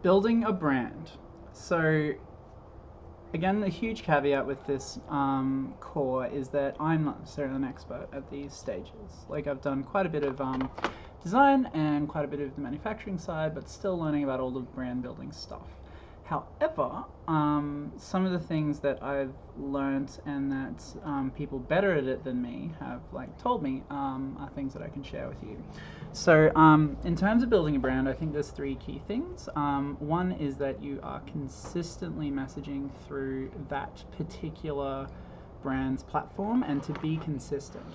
Building a brand. So again, the huge caveat with this core is that I'm not necessarily an expert at these stages. Like I've done quite a bit of design and quite a bit of the manufacturing side, but still learning about all the brand building stuff. However, some of the things that I've learned and that people better at it than me have told me are things that I can share with you. So, in terms of building a brand, I think there's three key things. One is that you are consistently messaging through that particular brand's platform and to be consistent.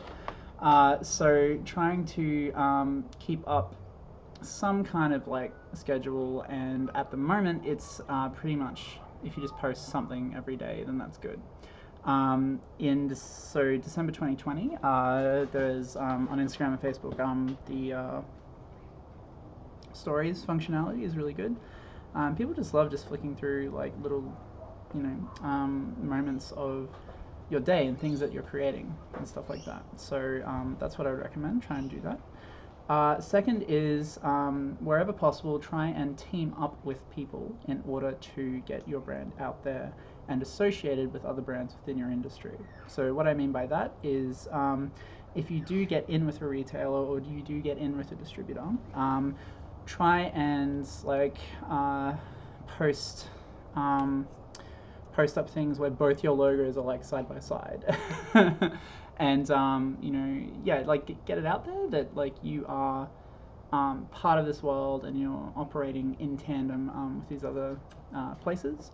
So, trying to keep up some kind of schedule, and at the moment it's pretty much if you just post something every day, then that's good. So December 2020, there's on Instagram and Facebook the stories functionality is really good. People just love just flicking through little moments of your day and things that you're creating and stuff like that. So that's what I would recommend. Try and do that. Second is, wherever possible, try and team up with people in order to get your brand out there and associated with other brands within your industry. So what I mean by that is, if you do get in with a retailer or you do get in with a distributor, try and post post up things where both your logos are side by side. And get it out there that you are part of this world and you're operating in tandem with these other places.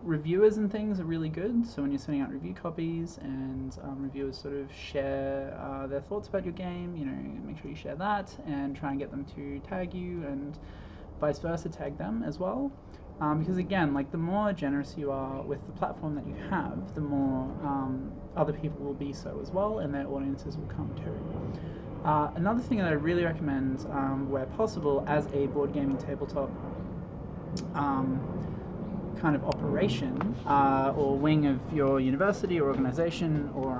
Reviewers and things are really good. So when you're sending out review copies and reviewers sort of share their thoughts about your game, make sure you share that and try and get them to tag you, and vice versa, tag them as well. Because again, the more generous you are with the platform that you have, the more other people will be so as well, and their audiences will come too. Another thing that I really recommend, where possible, as a board gaming tabletop kind of operation or wing of your university or organization, or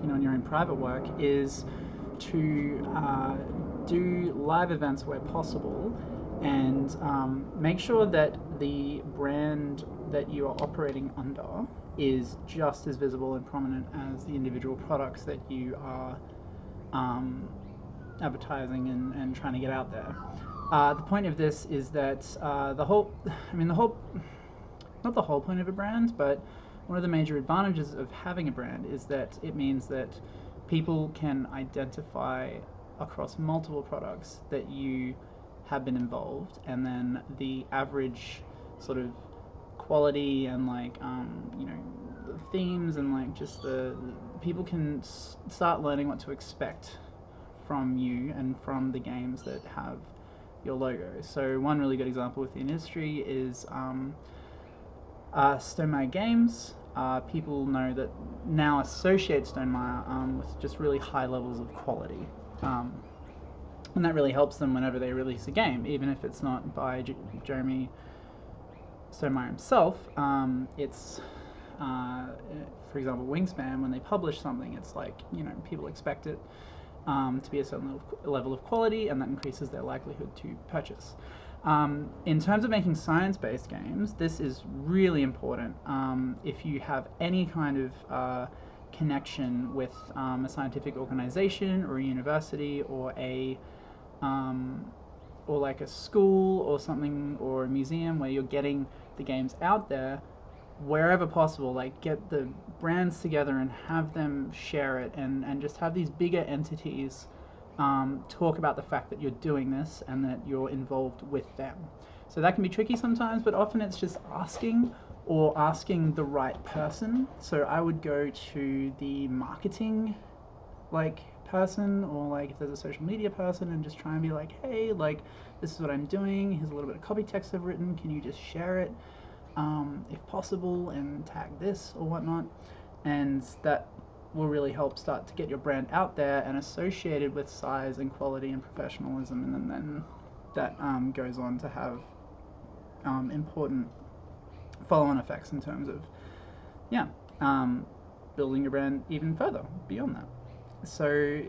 in your own private work, is to do live events where possible, and make sure that the brand that you are operating under is just as visible and prominent as the individual products that you are advertising and trying to get out there. The point of this is that not the whole point of a brand, but one of the major advantages of having a brand is that it means that people can identify across multiple products that you have been involved, and then the average sort of quality and the themes and just the people can start learning what to expect from you and from the games that have your logo. So one really good example with the industry is Stonemaier Games. People know that now associate Stonemaier with just really high levels of quality. And that really helps them whenever they release a game, even if it's not by Jeremy Stonemaier himself. It's, for example, Wingspan, when they publish something, it's people expect it to be a certain level of quality, and that increases their likelihood to purchase. In terms of making science-based games, this is really important. If you have any kind of connection with a scientific organization or a university or a school or something, or a museum where you're getting the games out there, wherever possible, get the brands together and have them share it, and just have these bigger entities talk about the fact that you're doing this and that you're involved with them. So that can be tricky sometimes, but often it's just asking the right person. So I would go to the marketing person, or if there's a social media person, and just try and be hey, this is what I'm doing, here's a little bit of copy text I've written, can you just share it if possible and tag this or whatnot. And that will really help start to get your brand out there and associated with size and quality and professionalism, and then that goes on to have important follow-on effects in terms of building your brand even further beyond that. So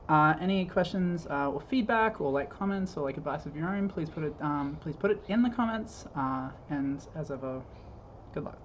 Any questions or feedback or like comments or like advice of your own, please put it in the comments. And as ever, good luck.